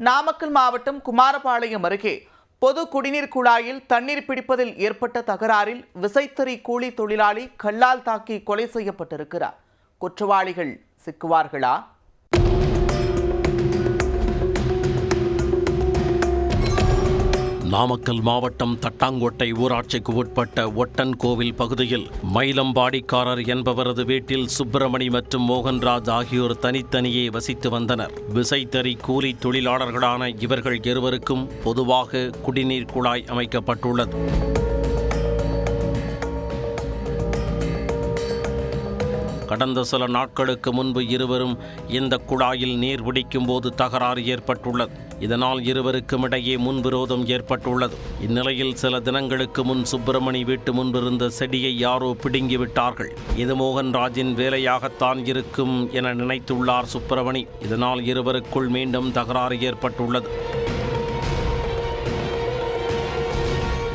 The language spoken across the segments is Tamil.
நாமக்கல் மாவட்டம் குமாரபாளையம் அருகே பொது குடிநீர் குழாயில் தண்ணீர் பிடிப்பதில் ஏற்பட்ட தகராறில் விசைத்தறி கூலி தொழிலாளி கல்லால் தாக்கி கொலை செய்யப்பட்டிருக்கிறார். குற்றவாளிகள் சிக்குவார்களா? நாமக்கல் மாவட்டம் தட்டாங்கோட்டை ஊராட்சிக்கு உட்பட்ட ஒட்டன் கோவில் பகுதியில் மயிலம்பாடிக்காரர் என்பவரது வீட்டில் சுப்பிரமணி மற்றும் மோகன்ராஜ் ஆகியோர் தனித்தனியே வசித்து வந்தனர். விசைத்தறி கூலி தொழிலாளர்களான இவர்கள் இருவருக்கும் பொதுவாக குடிநீர் குழாய் அமைக்கப்பட்டுள்ளது. கடந்த சில நாட்களுக்கு முன்பு இருவரும் இந்த குழாயில் நீர் பிடிக்கும் போது தகராறு ஏற்பட்டுள்ளது. இதனால் இருவருக்கும் இடையே முன்விரோதம் ஏற்பட்டுள்ளது. இந்நிலையில் சில தினங்களுக்கு முன் சுப்பிரமணி வீட்டு முன்பிருந்த செடியை யாரோ பிடுங்கிவிட்டார்கள். இது மோகன்ராஜின் வேலையாகத்தான் இருக்கும் என நினைத்துள்ளார் சுப்பிரமணி. இதனால் இருவருக்குள் மீண்டும் தகராறு ஏற்பட்டுள்ளது.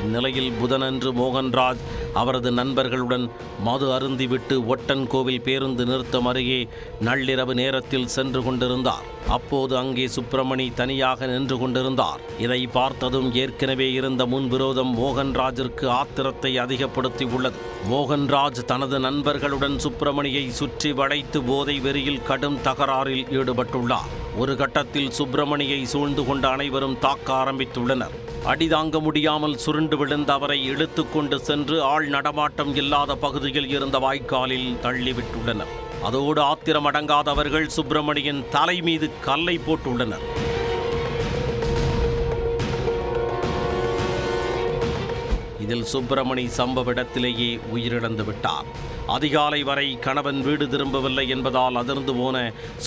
இந்நிலையில் புதனன்று மோகன்ராஜ் அவரது நண்பர்களுடன் மது அருந்திவிட்டு ஒட்டன் கோவில் பேருந்து நிறுத்தம் அருகே நள்ளிரவு நேரத்தில் சென்று கொண்டிருந்தார். அப்போது அங்கே சுப்பிரமணி தனியாக நின்று கொண்டிருந்தார். இதை பார்த்ததும் ஏற்கனவே இருந்த முன்விரோதம் மோகன்ராஜிற்கு ஆத்திரத்தை அதிகப்படுத்தி உள்ளது. மோகன்ராஜ் தனது நண்பர்களுடன் சுப்பிரமணியை சுற்றி வளைத்து போதை வெறியில் கடும் தகராறில் ஈடுபட்டுள்ளார். ஒரு கட்டத்தில் சுப்பிரமணியை சூழ்ந்து கொண்ட அனைவரும் தாக்க ஆரம்பித்துள்ளனர். அடிதாங்க முடியாமல் சுருண்டு விழுந்த அவரை இழுத்து கொண்டு சென்று ஆள் நடமாட்டம் இல்லாத பகுதியில் இருந்த வாய்க்காலில் தள்ளிவிட்டுள்ளனர். அதோடு ஆத்திரமடங்காதவர்கள் சுப்பிரமணியின் தலை மீது கல்லை போட்டுள்ளனர். இதில் சுப்பிரமணி சம்பவ இடத்திலேயே உயிரிழந்து விட்டார். அதிகாலை வரை கணவன் வீடு திரும்பவில்லை என்பதால் அதிர்ந்து போன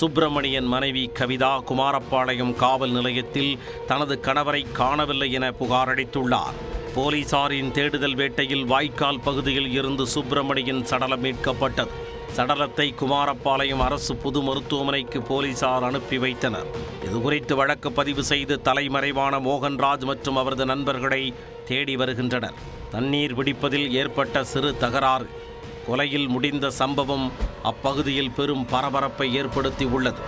சுப்பிரமணியன் மனைவி கவிதா குமாரபாளையம் காவல் நிலையத்தில் தனது கணவரை காணவில்லை என புகார் அளித்துள்ளார். போலீசாரின் தேடுதல் வேட்டையில் வாய்க்கால் பகுதியில் இருந்து சுப்பிரமணியன் சடலம் மீட்கப்பட்டது. சடலத்தை குமாரபாளையம் அரசு பொது மருத்துவமனைக்கு போலீசார் அனுப்பி வைத்தனர். இதுகுறித்து வழக்கு பதிவு செய்து தலைமறைவான மோகன்ராஜ் மற்றும் அவரது நண்பர்களை தேடி வருகின்றனர். தண்ணீர் பிடிப்பதில் ஏற்பட்ட சிறு தகராறு கொலையில் முடிந்த சம்பவம் அப்பகுதியில் பெரும் பரபரப்பை ஏற்படுத்தி உள்ளது.